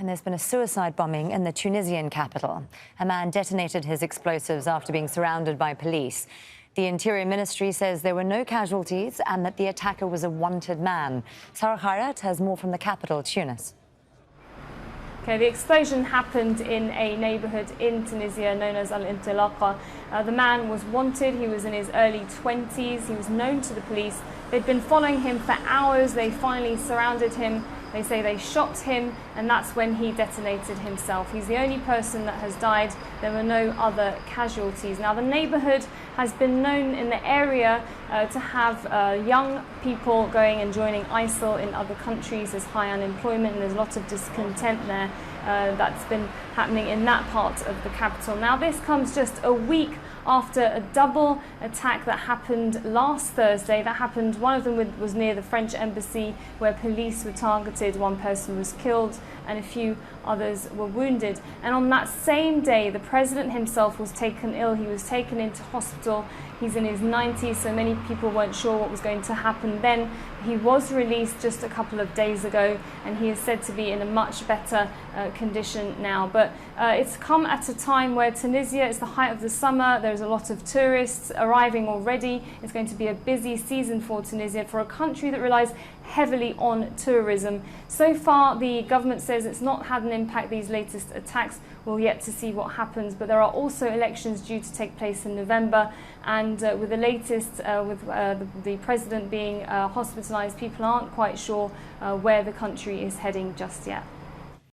And there's been a suicide bombing in the Tunisian capital. A man detonated his explosives after being surrounded by police. The Interior Ministry says there were no casualties and that the attacker was a wanted man. Sara Khairat has more from the capital, Tunis. Okay, the explosion happened in a neighbourhood in Tunisia known as Al-Intilaqa. The man was wanted. He was in his early 20s. He was known to the police. They'd been following him for hours. They finally surrounded him. They say they shot him, and that's when he detonated himself. He's the only person that has died. There were no other casualties. Now, the neighbourhood has been known in the area to have young people going and joining ISIL in other countries. There's high unemployment and there's lots of discontent there. That's been happening in that part of the capital. Now, this comes just a week after a double attack that happened last Thursday. That happened, one of them was near the French embassy, where police were targeted. One person was killed and a few others were wounded. And on that same day, the president himself was taken ill. He was taken into hospital. He's in his 90s, so many people weren't sure what was going to happen then. He was released just a couple of days ago, and he is said to be in a much better condition now. But it's come at a time where Tunisia is the height of the summer. There's a lot of tourists arriving already. It's going to be a busy season for Tunisia, for a country that relies heavily on tourism. So far, the government says it's not had an impact, these latest attacks. We'll yet to see what happens, but there are also elections due to take place in November, and with the latest, with the president being hospitalized, people aren't quite sure where the country is heading just yet.